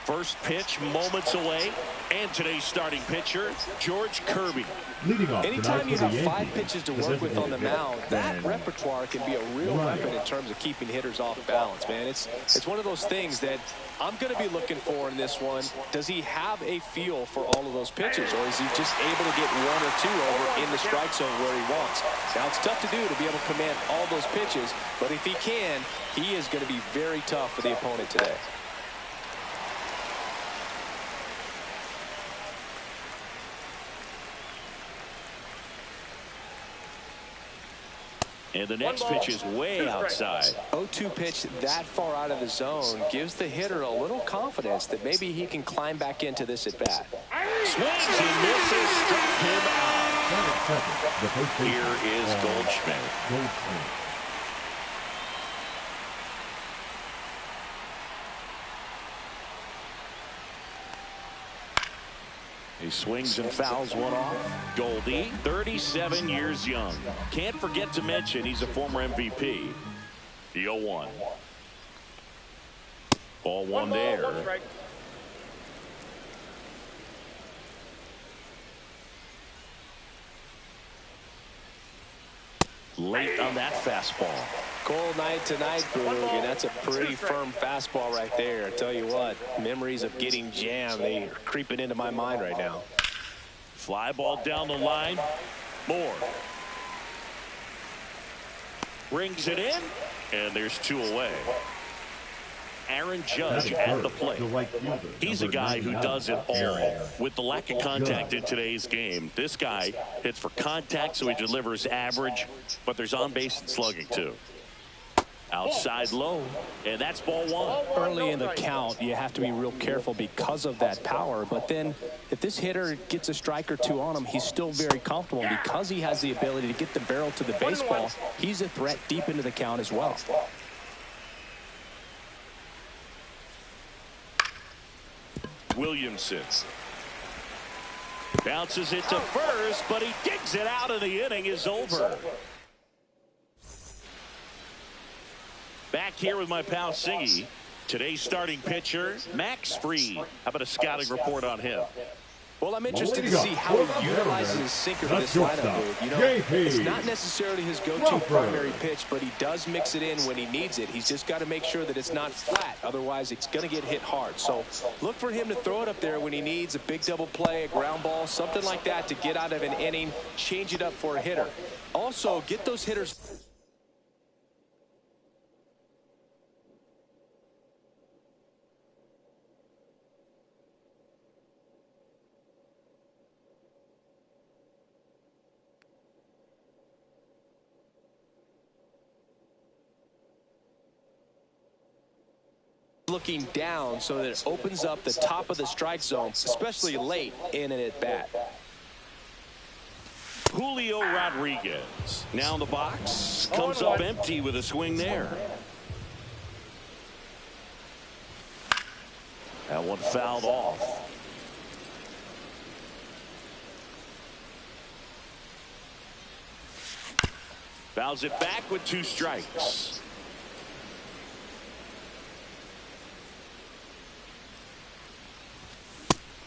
First pitch moments away, and today's starting pitcher, George Kirby. Anytime you have 5 pitches to work with on the mound, that repertoire can be a real weapon in terms of keeping hitters off balance, man. It's one of those things that I'm going to be looking for in this one. Does he have a feel for all of those pitches, or is he just able to get 1 or 2 over in the strike zone where he wants? Now, it's tough to do to be able to command all those pitches, but if he can, he is going to be very tough for the opponent today. And the next pitch is way outside. 0-2 pitch that far out of the zone gives the hitter a little confidence that maybe he can climb back into this at bat. Swings and misses, struck him out. Here is Goldschmidt. He swings and fouls one off. Goldie, 37 years young. Can't forget to mention he's a former MVP. The 0-1. Ball one there. Late on that fastball. Cold night tonight, Boog, and that's a pretty firm fastball right there. I tell you what, memories of getting jammed, they are creeping into my mind right now. Fly ball down the line. Moore rings it in, and there's 2 away. Aaron Judge at the plate. He's a guy who does it all. With the lack of contact in today's game, this guy hits for contact, so he delivers average, but there's on base and slugging too. Outside low, and that's ball 1. Early in the count, you have to be real careful because of that power, but then if this hitter gets a strike or 2 on him, he's still very comfortable. Because he has the ability to get the barrel to the baseball, he's a threat deep into the count as well. Williamson bounces it to first, but he digs it out, and the inning is over. Back here with my pal Singy. Today's starting pitcher, Max Fried. How about a scouting report on him? Well, I'm interested to see how he utilizes his sinker to this lineup. You know, it's not necessarily his go-to primary pitch, but he does mix it in when he needs it. He's just got to make sure that it's not flat. Otherwise, it's going to get hit hard. So look for him to throw it up there when he needs a big double play, a ground ball, something like that to get out of an inning, change it up for a hitter. Also, get those hitters. Looking down so that it opens up the top of the strike zone, especially late in an at-bat. Julio Rodriguez now in the box, comes up empty with a swing there. That one fouled off. Fouls it back with 2 strikes.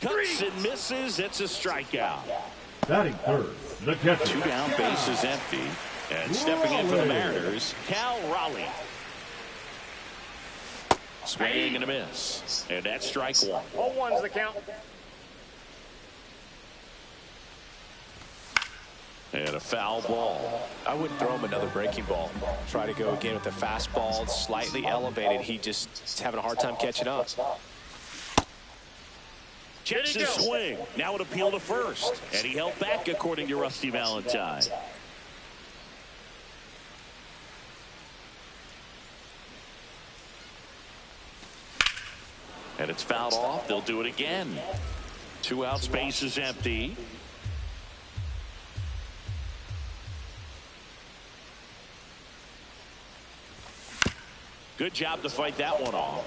Cuts and misses. It's a strikeout. Batting third, the catcher. 2 down, bases empty. And stepping in for the Mariners, Cal Raleigh. Swing and a miss. And that's strike 1. 0-1's the count. And a foul ball. I wouldn't throw him another breaking ball. Try to go again with the fastball, slightly elevated. He just is having a hard time catching up. Checks his swing. Now an appeal to first. And he held back, according to Rusty Valentine. And it's fouled off. They'll do it again. 2 outs, base is empty. Good job to fight that one off.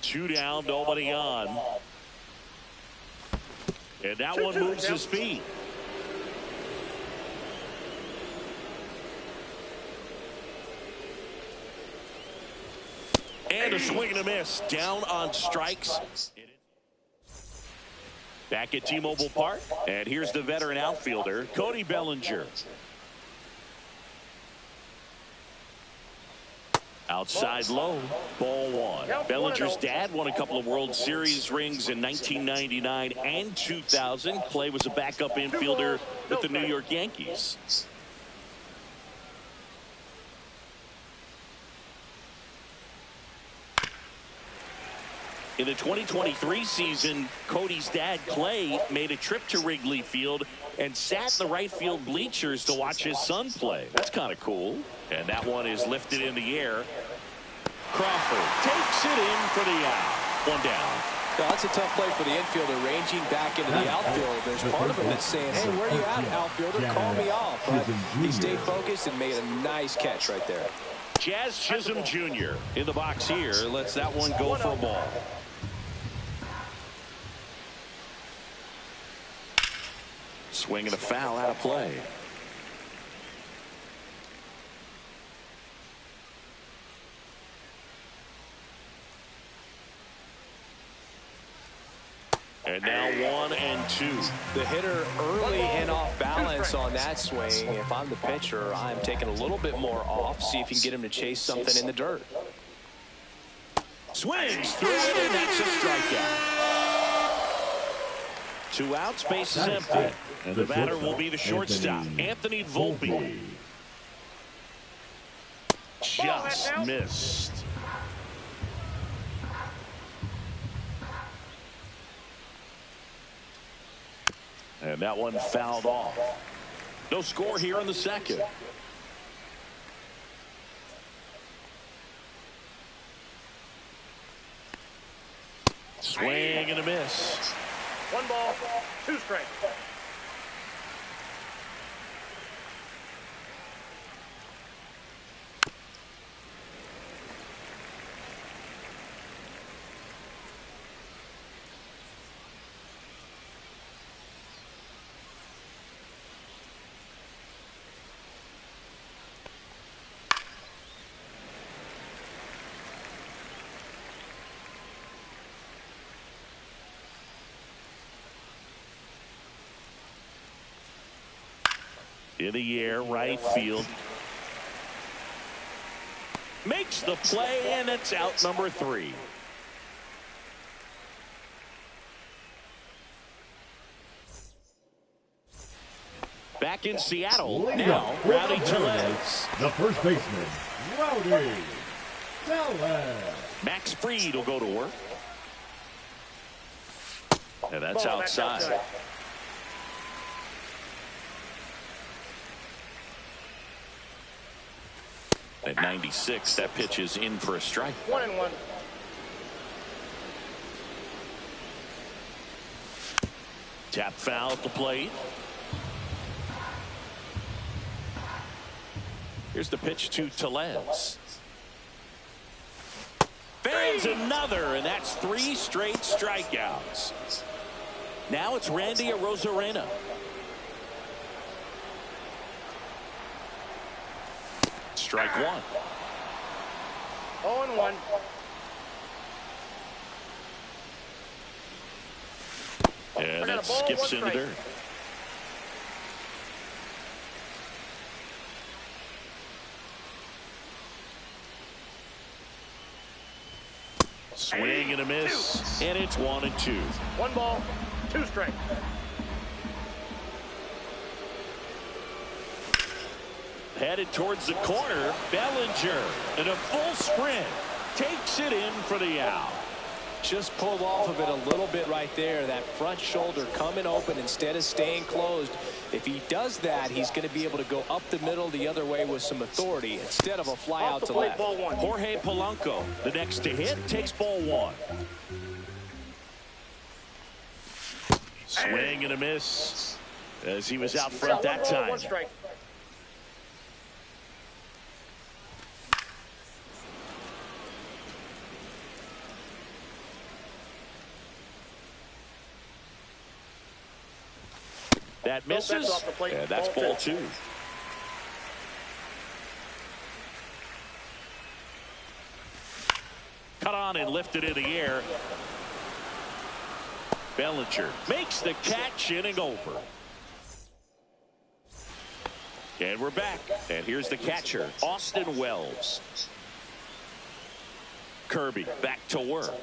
Two down, nobody on. And that one moves his feet. And a swing and a miss. Down on strikes. Back at T-Mobile Park. And here's the veteran outfielder, Cody Bellinger. Outside low, ball one. Bellinger's dad won a couple of World Series rings in 1999 and 2000. Clay was a backup infielder with the New York Yankees. In the 2023 season, Cody's dad, Clay, made a trip to Wrigley Field and sat in the right field bleachers to watch his son play. That's kind of cool. And that one is lifted in the air. Crawford takes it in for the out. One down. Now, that's a tough play for the infielder, ranging back into the outfield. There's part of him that's saying, hey, where are you at, outfielder? Call me off. But he stayed focused and made a nice catch right there. Jazz Chisholm Jr. in the box here. Lets that one go for a ball. Swing and a foul out of play. And now 1-2. The hitter early and off balance on that swing. If I'm the pitcher, I'm taking a little bit more off. See if you can get him to chase something in the dirt. Swings through it, and that's a strikeout. 2 outs, base is empty. And the batter will be the shortstop, Anthony Volpe. Just missed. And that one fouled off. No score here in the second. Swing and a miss. 1 ball, 2 strikes. In the air, right field. Makes the play, and it's out number 3. Back in Seattle, now Rowdy Tellez. The first baseman, Rowdy Tellez. Max Fried will go to work. And that's outside. At 96, that pitch is in for a strike. 1-1. Tap foul at the plate. Here's the pitch to Tellez. Fans another, and that's 3 straight strikeouts. Now it's Randy Arozarena. Strike 1. 0-1. And that skips in the dirt. Swing and a miss. And it's 1-2. 1 ball, 2 strikes. Headed towards the corner. Bellinger in a full sprint. Takes it in for the out. Just pulled off of it a little bit right there. That front shoulder coming open instead of staying closed. If he does that, he's going to be able to go up the middle the other way with some authority instead of a fly out to left. Ball 1. Jorge Polanco, the next to hit, takes ball 1. Swing and a miss as he was out front that time. 1 strike. That misses, and that's ball 2. one and lifted in the air. Bellinger makes the catch, inning over. And we're back. And here's the catcher, Austin Wells. Kirby back to work.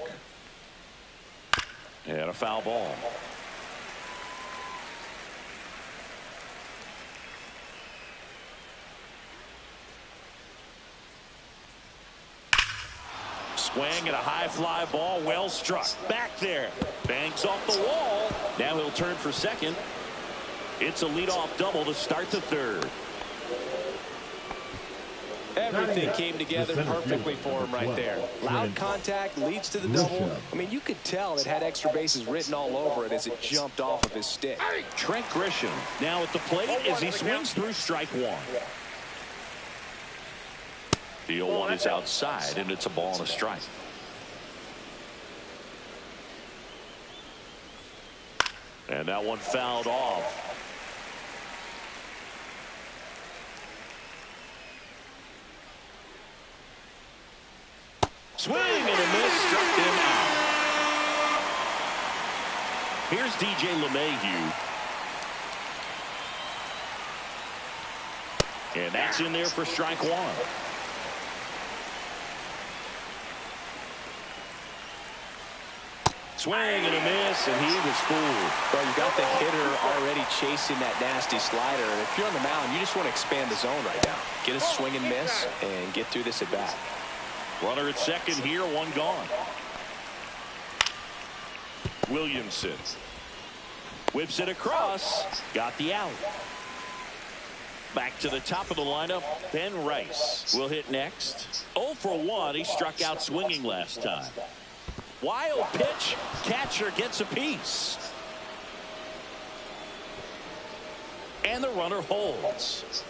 And a foul ball. Swing and a high fly ball, well struck. Back there. Bangs off the wall. Now he'll turn for second. It's a leadoff double to start the third. Everything came together perfectly for him right there. Loud contact leads to the double. I mean, you could tell it had extra bases written all over it as it jumped off of his stick. Trent Grisham now at the plate as he swings through strike one. The 0-1 is outside, and it's a ball and a strike. And that one fouled off. Swing and a miss, struck him out. Here's DJ LeMahieu. And that's in there for strike one. Swing and a miss, and he was fooled. Well, you got the hitter already chasing that nasty slider. And if you're on the mound, you just want to expand the zone right now. Get a swing and miss and get through this at bat. Runner at second here, one gone. Williamson whips it across, got the out. Back to the top of the lineup, Ben Rice will hit next. 0 for 1, he struck out swinging last time. Wild pitch, catcher gets a piece. And the runner holds.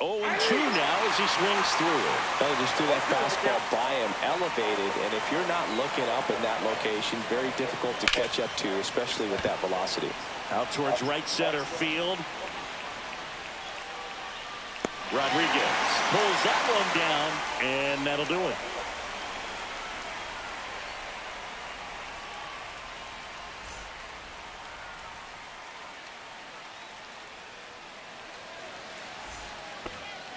Oh, and 2 now as he swings through it. Oh, just threw that fastball by him, elevated, and if you're not looking up in that location, very difficult to catch up to, especially with that velocity. Out towards right center field. Rodriguez pulls that one down, and that'll do it.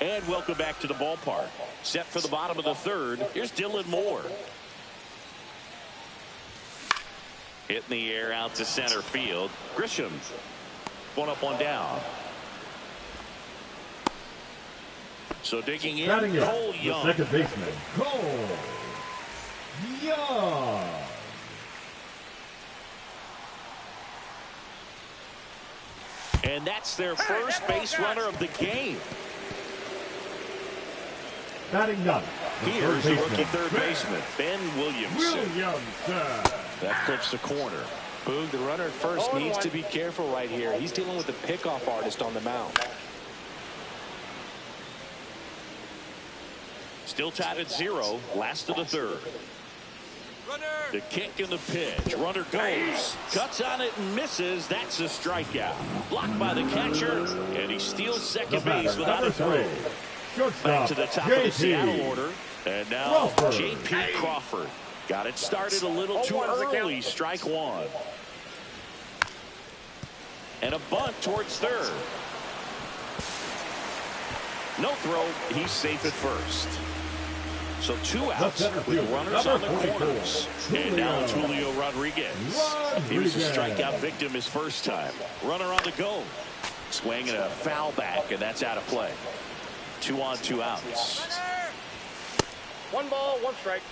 And welcome back to the ballpark. Set for the bottom of the third. Here's Dylan Moore. Hit in the air out to center field. Grisham. One up, one down. So digging in, Cole Young. The second baseman, Cole Young. And that's their first base runner of the game. Batting ninth. Here's the rookie third baseman, Ben Williamson. Williamson. That clips the corner. Boog, the runner at first needs to be careful right here. He's dealing with a pickoff artist on the mound. Still tied at 0, last of the third. The kick and the pitch. Runner goes, cuts on it and misses. That's a strikeout. Blocked by the catcher, and he steals second base without a throw. Back to the top of the Seattle order. And now J.P. Crawford. Got it started a little too early. Strike one. And a bunt towards third. No throw. He's safe at first. So 2 outs with runners on the corners. And now Julio Rodriguez. He was a strikeout victim his first time. Runner on the go. Swing and a foul back, and that's out of play. 2 on, 2 outs. 1 ball, 1 strike.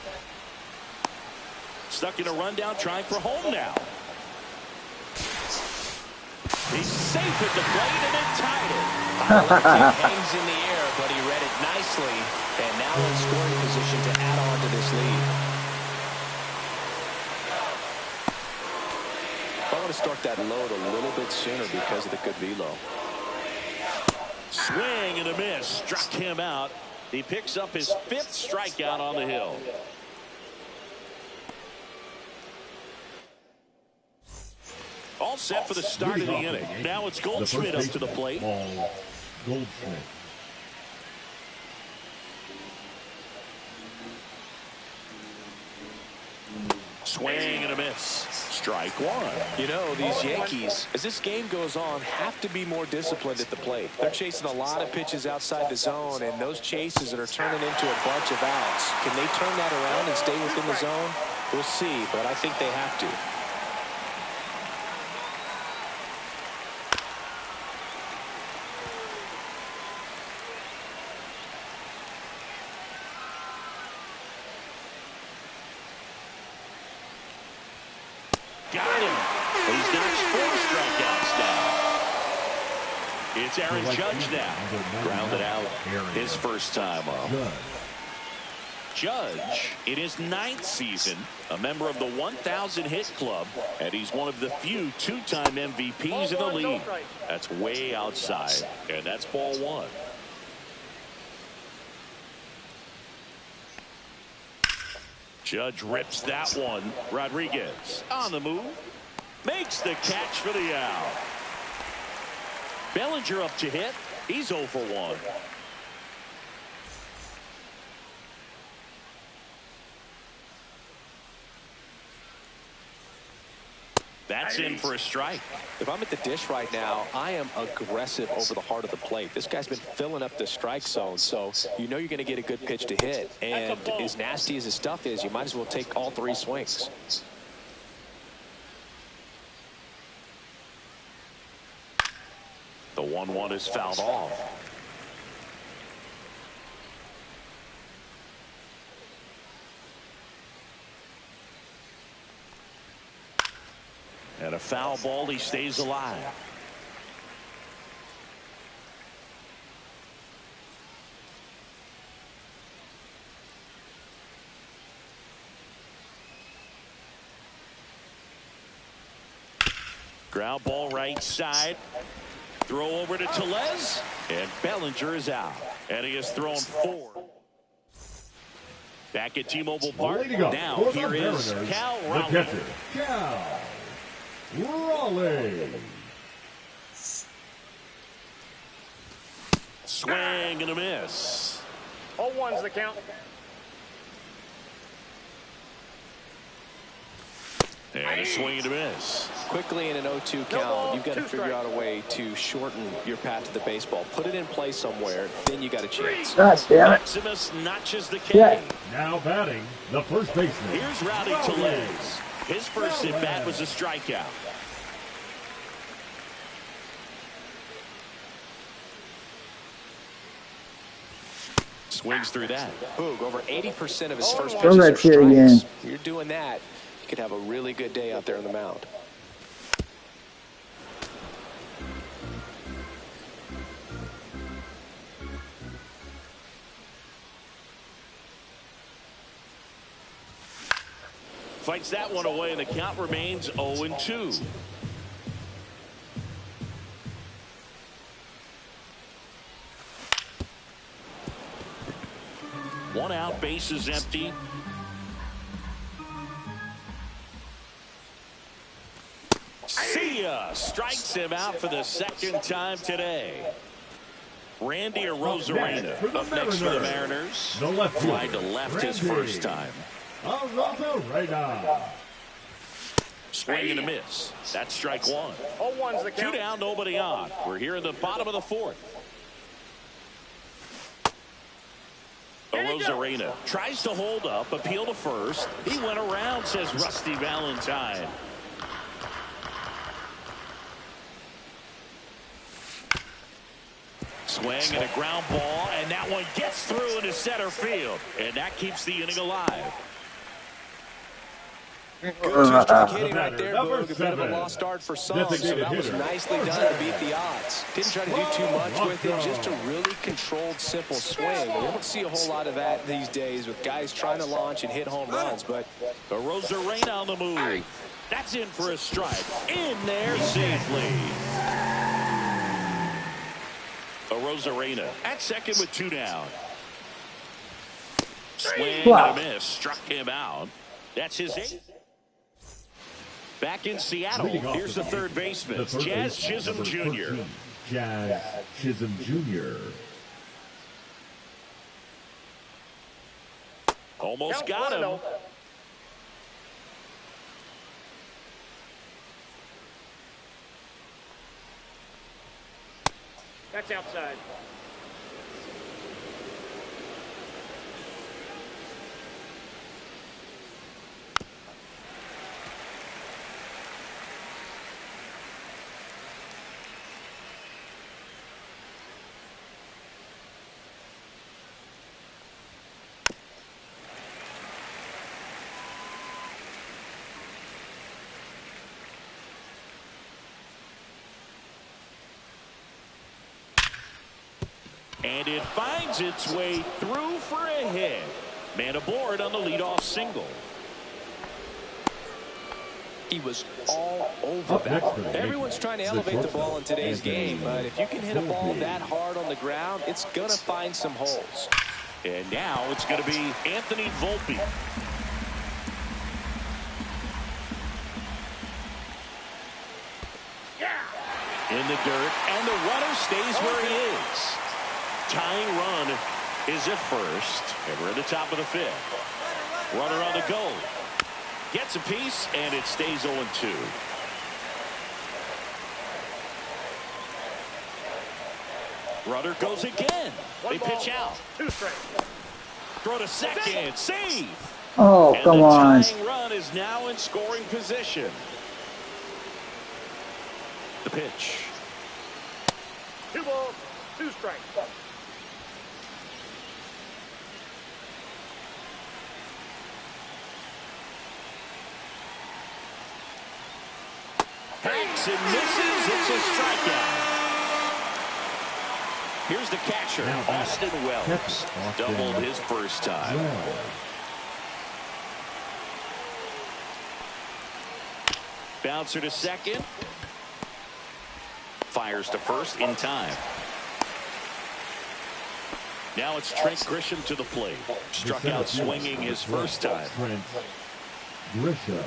Stuck in a rundown, trying for home now. He's safe at the plate, and it tied it. Hangs in the air, but he read it nicely. And now in scoring position to add on to this lead. I want to start that load a little bit sooner because of the good velo. Swing and a miss. Struck him out. He picks up his 5th strikeout on the hill. All set for the start of the inning. Now it's Goldschmidt up to the plate. Goldschmidt. Swing and a miss. Strike one. You know, these Yankees, as this game goes on, have to be more disciplined at the plate. They're chasing a lot of pitches outside the zone, and those chases that are turning into a bunch of outs, can they turn that around and stay within the zone? We'll see, but I think they have to. Got him. He's notched 4 strikeouts now. It's Aaron Judge now. Grounded out his first time up. Judge, in his 9th season, a member of the 1,000 hit club, and he's one of the few 2-time MVPs in the league. That's way outside, and that's ball 1. Judge rips that one. Rodriguez on the move. Makes the catch for the out. Bellinger up to hit. He's 0 for 1. That's in for a strike. If I'm at the dish right now, I am aggressive over the heart of the plate. This guy's been filling up the strike zone, so you know you're going to get a good pitch to hit. And as nasty as his stuff is, you might as well take all 3 swings. The 1-1 is fouled off. And a foul ball, he stays alive. Ground ball right side. Throw over to Tellez. And Bellinger is out. And he has thrown 4. Back at T-Mobile Park. Now here is Cal Raleigh. The catcher, Cal Raleigh. Swing and a miss. 0-1's the count. And a swing and a miss. Quickly in an 0-2 count, you've got to figure out a way to shorten your path to the baseball. Put it in play somewhere, then you got a chance. God damn it. Maximus notches the K. Yeah. Now batting, the first baseman. Here's Rowdy Tellez. His first at bat was a strikeout. Swings through that. Boog, over 80% of his first Throw pitches that are shit strikes. again. You're doing that, you could have a really good day out there on the mound. Fights that one away, and the count remains 0-2. One out, base is empty. See ya! Strikes him out for the 2nd time today. Randy Arozarena up next for the Mariners. The left fielder, Fly to left his first time. Arozarena. Swing and a miss. That's strike 1. 0-1's the 2 count. down, nobody on. We're here in the bottom of the 4th. Arozarena tries to hold up, appeal to first. He went around, says Rusty Valentine. Swing and a ground ball, and that one gets through into center field, and that keeps the inning alive. Good 2-strike hitting right there, Boog. A bit of a lost start for some, so that was nicely done to beat the odds. Didn't try to do too much with it, just a really controlled, simple swing. We don't see a whole lot of that these days with guys trying to launch and hit home runs, but Arozarena on the move. That's in for a strike. In there safely. Arozarena at second with 2 down. Swing and a miss. Struck him out. That's his 8th. Back in Seattle, here's the third baseman, Jazz Chisholm Jr. Jazz Chisholm Jr. Almost got him. That's outside. And it finds its way through for a hit. Man aboard on the leadoff single. He was all over that. Everyone's trying to elevate the ball in today's game, but if you can hit a ball that hard on the ground, it's going to find some holes. And now it's going to be Anthony Volpe. In the dirt, and the runner stays where he is. Tying run is at first, and we're at the top of the fifth. Runner on the go. Gets a piece, and it stays 0-2. Runner goes again. They pitch out. 2 strikes. Throw to second. Save. Oh, and come on. The tying run is now in scoring position. The pitch. 2 balls, 2 strikes. Hacks and misses. It's a strikeout. Here's the catcher, Austin Wells. Doubled his first time. Bouncer to second. Fires to first in time. Now it's Trent Grisham to the plate. Struck out swinging his first time. Trent Grisham.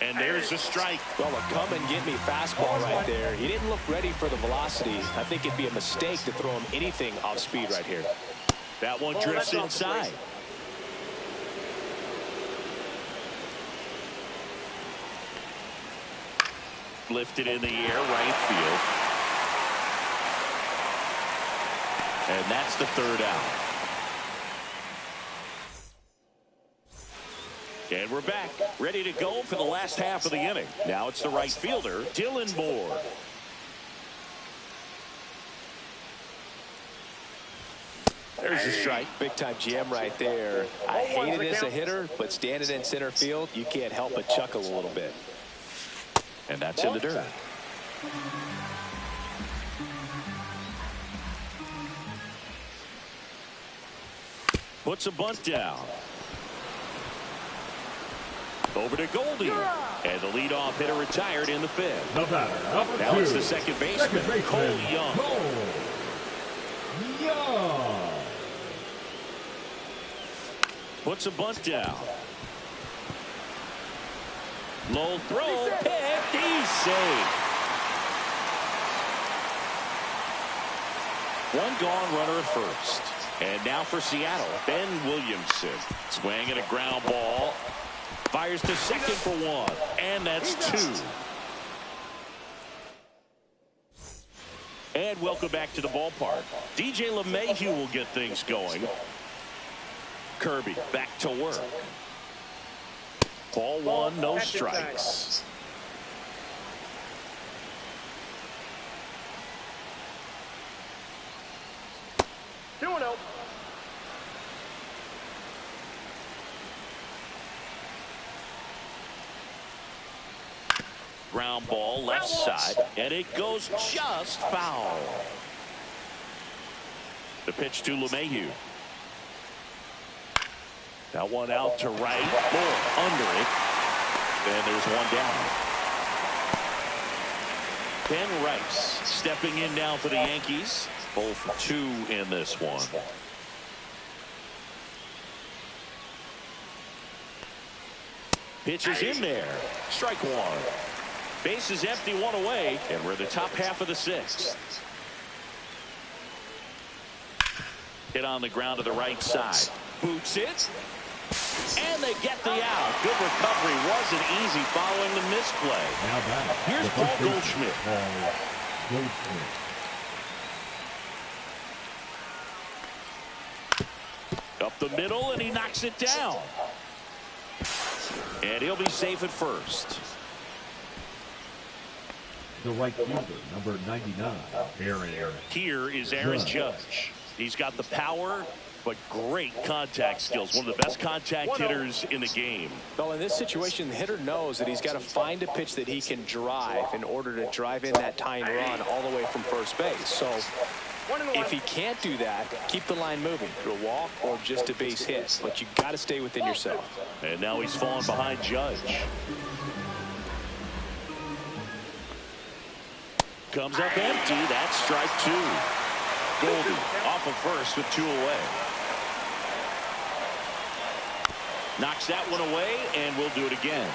And there's a strike. Well, a come-and-get-me fastball right there. He didn't look ready for the velocity. I think it'd be a mistake to throw him anything off speed right here. That one drifts inside. Lifted in the air, right field. And that's the third out. And we're back, ready to go for the last half of the inning. Now it's the right fielder, Dylan Moore. There's a strike. Big-time jam right there. I hate it as a hitter, but standing in center field, you can't help but chuckle a little bit. And that's in the dirt. Puts a bunt down. Over to Goldie. And the leadoff hitter retired in the fifth. The batter, number now 2. It's the second baseman, Cole Young. Puts a bunt down. Low throw, picked, he's safe. One gone, runner at first. And now for Seattle, Ben Williamson. Swing and a ground ball. Fires to second for 1. And that's 2. And welcome back to the ballpark. DJ LeMahieu will get things going. Kirby back to work. Ball 1, no strikes. Ground ball left side, and it goes just foul. The pitch to LeMahieu. That one out to right, under it, and there's one down. Ben Rice stepping in now for the Yankees. 0 for 2 in this one. Pitch is in there. Strike one. Base is empty, one away, and we're the top half of the sixth. Hit on the ground to the right side. Boots it. And they get the out. Good recovery. Wasn't easy following the misplay. Now back. Here's Paul Goldschmidt. Up the middle, and he knocks it down. And he'll be safe at first. The right fielder, number 99, Aaron. Here is Aaron Judge. He's got the power, but great contact skills. One of the best contact hitters in the game. Well, in this situation, the hitter knows that he's got to find a pitch that he can drive in order to drive in that tying run all the way from first base. So if he can't do that, keep the line moving through a walk or just a base hit. But you got to stay within yourself. And now he's fallen behind Judge. Comes up empty. That's strike two. Goldie off of first with two away. Knocks that one away, and we'll do it again.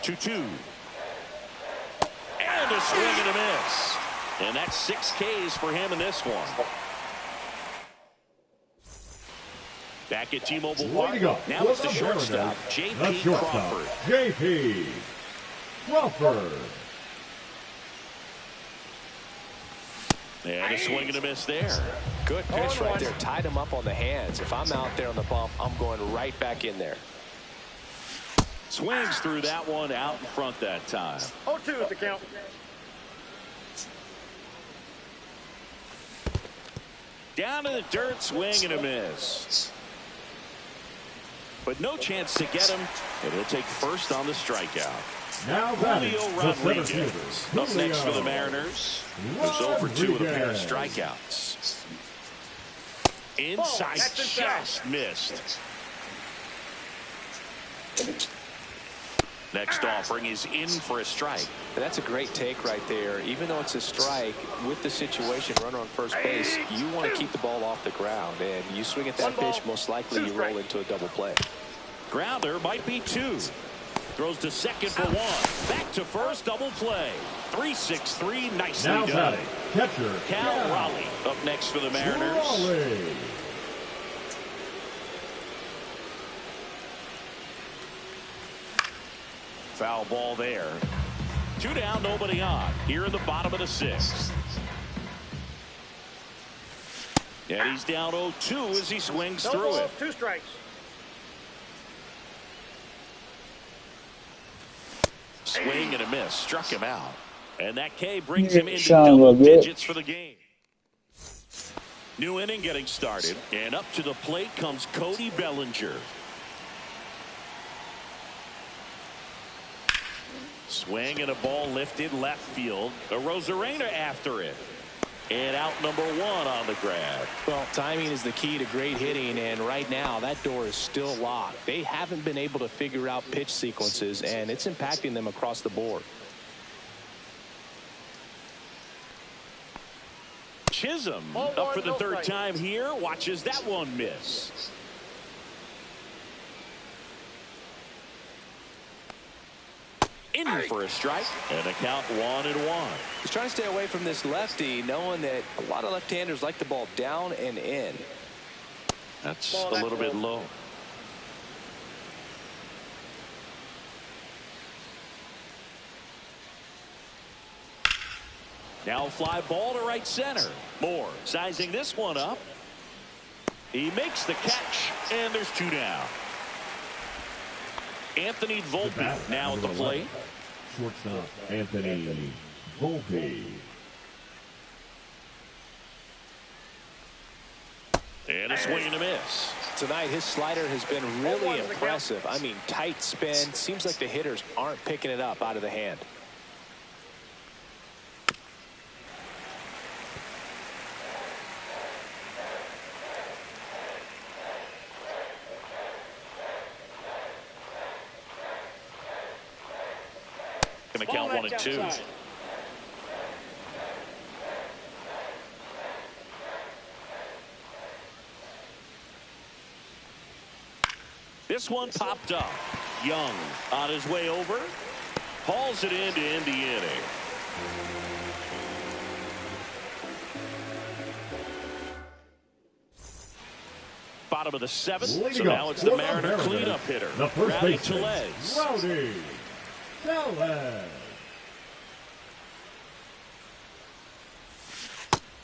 Two. And a swing and a miss. And that's 6 Ks for him in this one. Back at T-Mobile Park. Now it's the shortstop, J.P. Crawford. J.P. Crawford. And a swing and a miss there. Good pitch right there. Tied him up on the hands. If I'm out there on the bump, I'm going right back in there. Swings through that one out in front that time. 0-2 is the count. Down to the dirt, swing and a miss. But no chance to get him, and he'll take first on the strikeout. Now Julio Rodriguez up next for the Mariners, who's over 2 with a pair of strikeouts. Inside just missed. Next offering is in for a strike. And that's a great take right there. Even though it's a strike, with the situation, runner on first base, you want to keep the ball off the ground. And you swing at that pitch, most likely you roll into a double play. Grounder might be 2. Throws to second for 1. Back to first, double play. 3-6-3, nicely now done. Catcher Cal Raleigh up next for the Mariners. Raleigh. Foul ball there. 2 down, nobody on. Here in the bottom of the 6th. And he's down 0-2 as he swings through it. 2 strikes. Swing and a miss. Struck him out. And that K brings him into double digits for the game. New inning getting started. And up to the plate comes Cody Bellinger. Swing and a ball lifted left field. A Rosarena after it. And out number 1 on the grab. Well, timing is the key to great hitting, and right now that door is still locked. They haven't been able to figure out pitch sequences, and it's impacting them across the board. Chisholm up for the 3rd time here. Watches that one miss. In for a strike, and a count 1-1. He's trying to stay away from this lefty, knowing that a lot of left-handers like the ball down and in. That's a little bit low. Now fly ball to right center. Moore sizing this one up. He makes the catch, and there's 2 down. Anthony Volpe now at the plate. Shortstop Anthony Volpe. And a swing and a miss. Tonight his slider has been really impressive. I mean, tight spin. Seems like the hitters aren't picking it up out of the hand. Going to count 1-2. This one popped up. Young on his way over. Hauls it in to end the inning. Bottom of the seventh. So now it's the Mariner cleanup hitter. GRADY'S.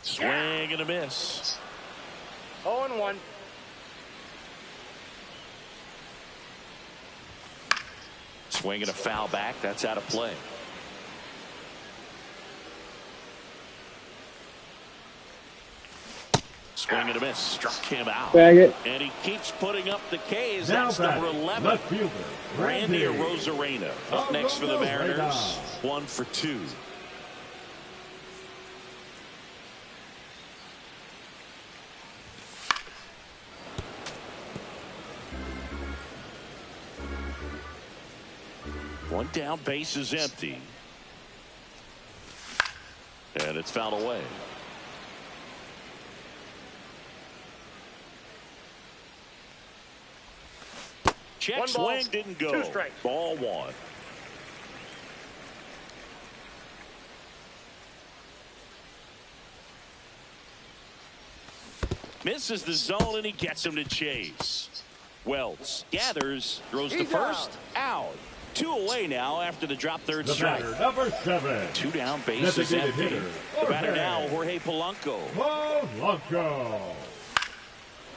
Swing and a miss. 0-1. Swing and a foul back. That's out of play. Swing and a miss. Struck him out. And he keeps putting up the Ks. That's number 11. Left fielder, Randy Arozarena up next for the Mariners. 1 for 2. One down, base is empty. And it's fouled away. Check swing, didn't go. 2 strikes. Ball 1. Misses the zone and he gets him to chase. Wells gathers, throws to first, out. 2 away now after the drop third strike. Number 7. 2 down, base is empty. The batter now, Jorge Polanco.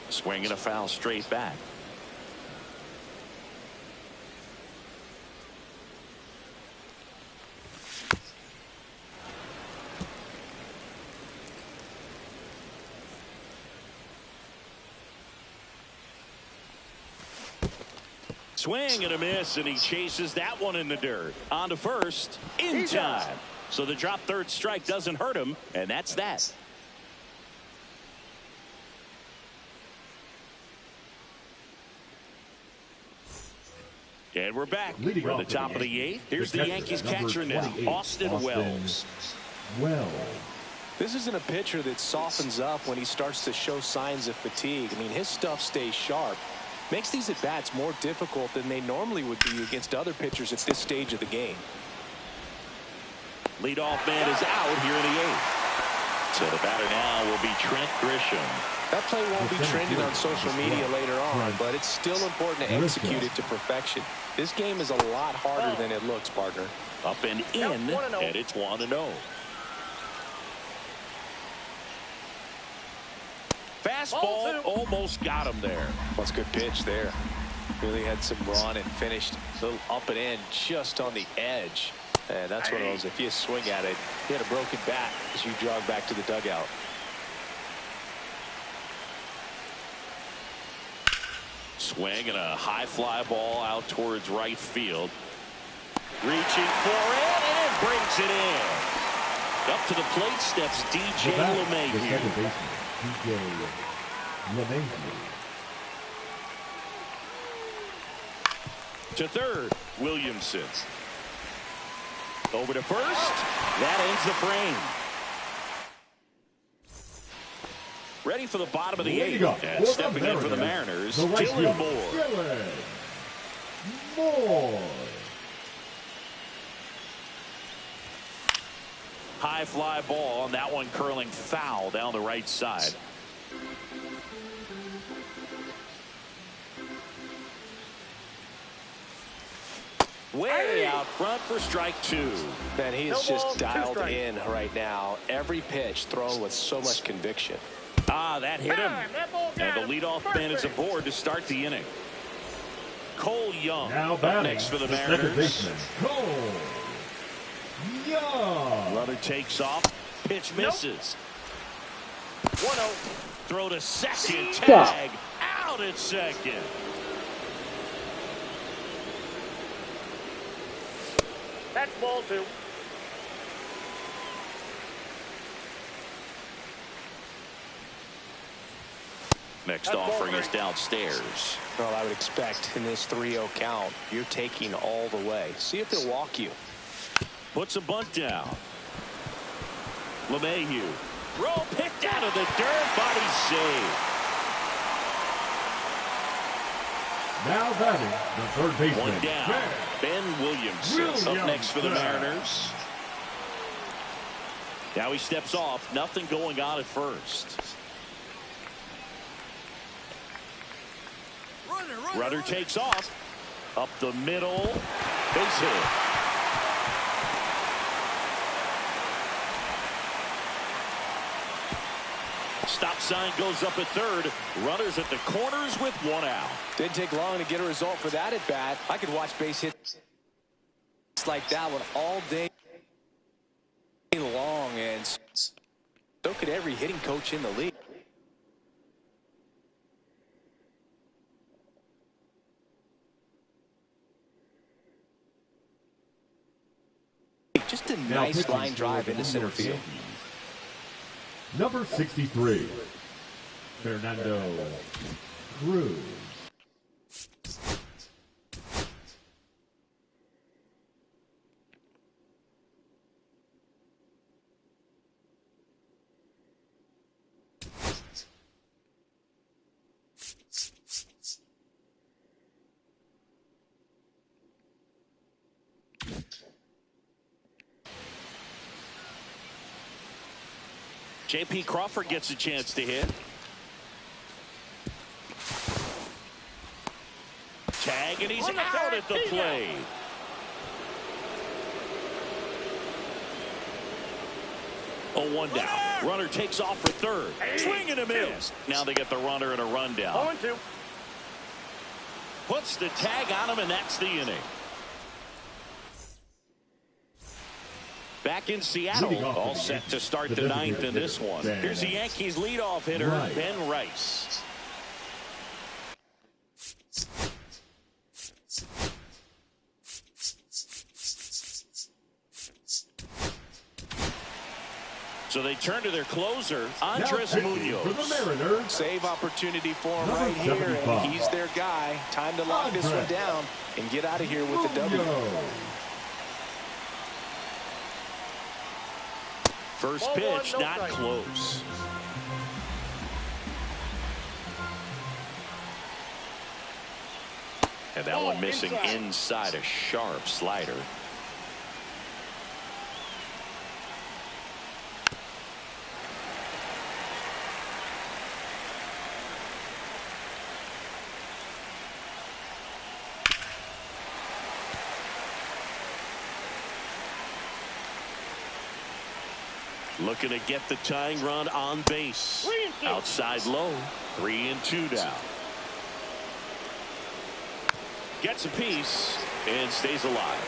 Swing and a foul straight back. Swing and a miss, and he chases that one in the dirt. On to first, in time. So the drop third strike doesn't hurt him, and that's that. And we're back. We're at the top of the 8th. Here's the Yankees catcher now, Austin Wells. This isn't a pitcher that softens up when he starts to show signs of fatigue. I mean, his stuff stays sharp. Makes these at-bats more difficult than they normally would be against other pitchers at this stage of the game. Leadoff man is out here in the 8th. So the batter now will be Trent Grisham. That play won't be trending on social media later on, but it's still important to execute it to perfection. This game is a lot harder than it looks, partner. Up and in, and it's 1-0. Fastball almost got him there. That's a good pitch there. Really had some run and finished a little up and in just on the edge. And that's one of those, if you swing at it, you had a broken bat as you jog back to the dugout. Swing and a high fly ball out towards right field. Reaching for it and brings it in. Up to the plate steps DJ LeMahieu. To third, Williamson. Over to first. That ends the frame. Ready for the bottom of the 8th. And stepping in for the Mariners, Dylan Moore. High fly ball, and that one curling foul down the right side. Way out front for strike 2. Man, he is just dialed in right now. Every pitch thrown with so much conviction. That hit him. And the leadoff man is aboard to start the inning. Cole Young up next for the Mariners. Cole Young. Runner takes off. Pitch misses. 1-0. Throw to second. Tag. Out at second. That's ball 2. Next offering is downstairs. Well, I would expect in this 3-0 count, you're taking all the way. See if they'll walk you. Puts a bunt down. LeMahieu. Throw picked out of the dirt. Body save. Now batting the third baseman. One down. Ben Williams up next for the Mariners. Now he steps off. Nothing going on at first. Runner takes off. Up the middle. Base hit. Stop sign goes up at third. Runners at the corners with one out. Didn't take long to get a result for that at bat. I could watch base hits like that one all day long, and so could every hitting coach in the league. Just a nice line drive into center field. Number 63, Fernando Cruz. J.P. Crawford gets a chance to hit. Tag, and he's out at the plate. Oh, one down. Runner takes off for third. Swing and a miss. Now they get the runner and a run down. 0-2. Puts the tag on him, and that's the inning. Back in Seattle, all set to start the ninth in this one. Here's the Yankees leadoff hitter, Ben Rice. So they turn to their closer, Andres Munoz. Save opportunity for him right here, and he's their guy. Time to lock this one down and get out of here with the W. First pitch, not close. And that one missing inside, a sharp slider. Looking to get the tying run on base. Outside low. 3-2 down. Gets a piece and stays alive.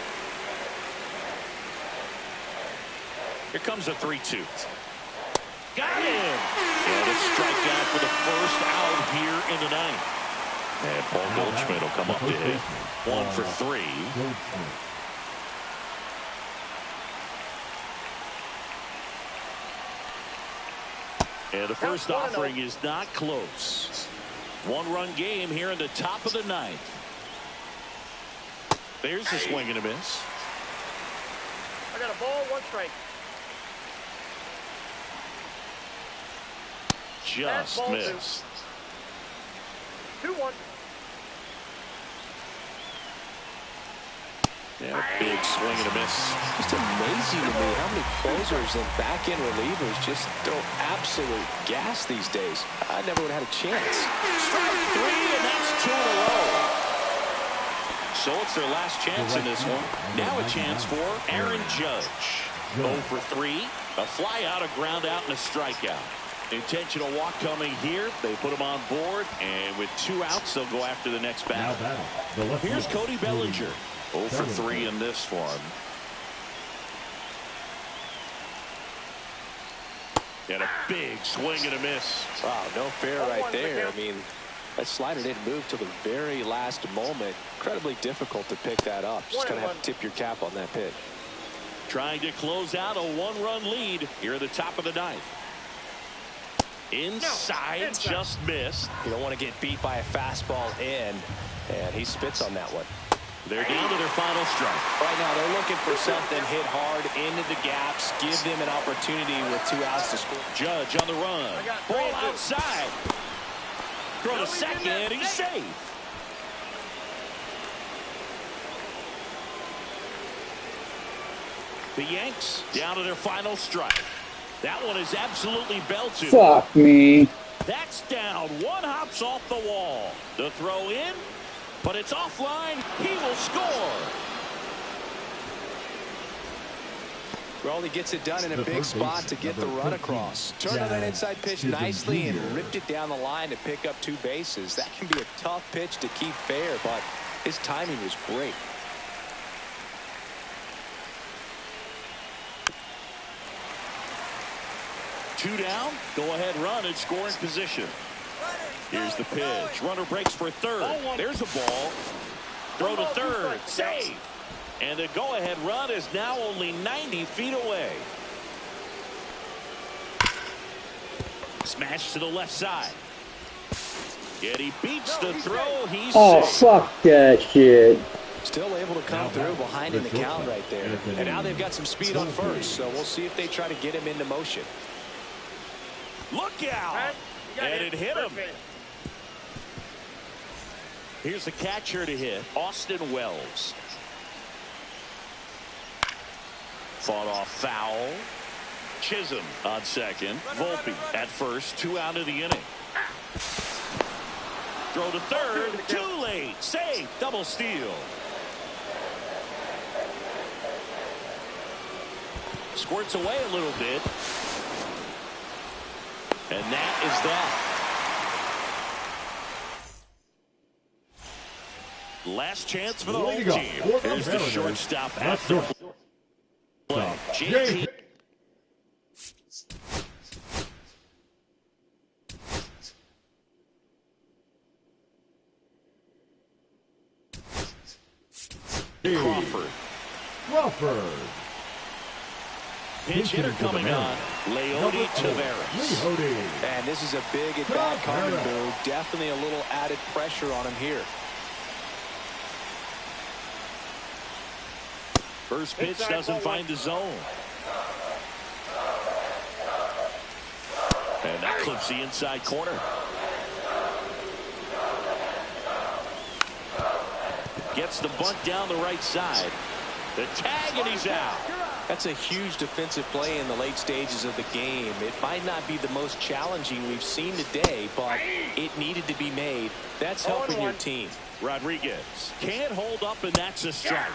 Here comes a 3-2. Got him. And a strikeout for the first out here in the ninth. And Paul Goldschmidt will come up to hit. 1 for 3. And the first offering is not close. One-run game here in the top of the ninth. There's the swing and a miss. I got a ball, 1 strike. Just missed. 2-1. Yeah, a big swing and a miss. Just amazing to me how many closers and back-end relievers just throw absolute gas these days. I never would have had a chance. Strike 3, and that's 2 in a row. So it's their last chance in this one. Now a chance for Aaron Judge. 0 for 3. A fly out, a ground out, and a strikeout. Intentional walk coming here. They put him on board, and with 2 outs, they'll go after the next batter. Here's Cody Bellinger. 0 for 3 in this one. And a big swing and a miss. Wow, no fair right there. I mean, that slider didn't move till the very last moment. Incredibly difficult to pick that up. Just going to have to tip your cap on that pitch. Trying to close out a 1-run lead here at the top of the ninth. Inside, just missed. You don't want to get beat by a fastball in, and he spits on that one. They're down to their final strike. Right now, they're looking for something hit hard into the gaps, give them an opportunity with 2 outs to score. Judge on the run. Ball outside. Throw to second, he's safe. The Yanks down to their final strike. That one is absolutely belted. Fuck me. That's down. One hops off the wall. The throw in, but it's offline. He will score. Well, he gets it done in a big spot to get the run across. Turned on that inside pitch nicely and ripped it down the line to pick up 2 bases. That can be a tough pitch to keep fair, but his timing was great. Two down, go-ahead run in scoring position. Here's the pitch. Runner breaks for third. There's a ball. Throw to third. Save. And the go-ahead run is now only 90 feet away. Smash to the left side. Yet he beats the throw. He's Oh, safe. fuck that shit. Still able to come through behind in the count right there. And now they've got some speed on first, so we'll see if they try to get him into motion. Look out. And it hit him. Here's the catcher to hit, Austin Wells. Fought off foul. Chisholm on second. Volpe at first. 2 out of the inning. Throw to third. Too late. Save. Double steal. Squirts away a little bit. And that is that. Last chance for the home team. Here's the shortstop after play. JP. Crawford. Pinch hitter coming on. Leody Taveras. And this is a big at-bat coming through. Definitely a little added pressure on him here. First pitch doesn't find the zone. And that clips the inside corner. Gets the bunt down the right side. The tag, and he's out. That's a huge defensive play in the late stages of the game. It might not be the most challenging we've seen today, but it needed to be made. That's helping your team. Rodriguez can't hold up, and that's a strike.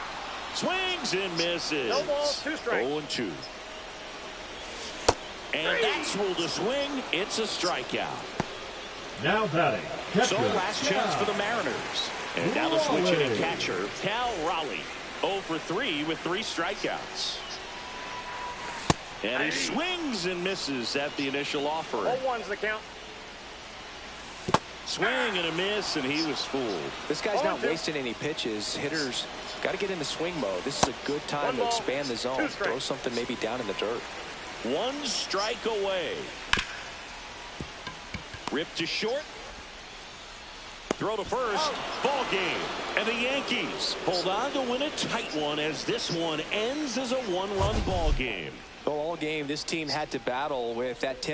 Swings and misses. No ball, 2 strikes. 0-2. And that's ruled a swing. It's a strikeout. Now batting. So last chance for the Mariners. And now the switch hitting catcher, Cal Raleigh. 0 for 3 with 3 strikeouts. And he swings and misses at the initial offering. 0-1's the count. Swing and a miss, and he was fooled. This guy's not wasting any pitches. Hitters got to get into swing mode. This is a good time to expand the zone. Throw something maybe down in the dirt. 1 strike away. Rip to short. Throw to first. Ball game. And the Yankees hold on to win a tight one as this one ends as a 1-run ball game. Well, all game, this team had to battle with that 10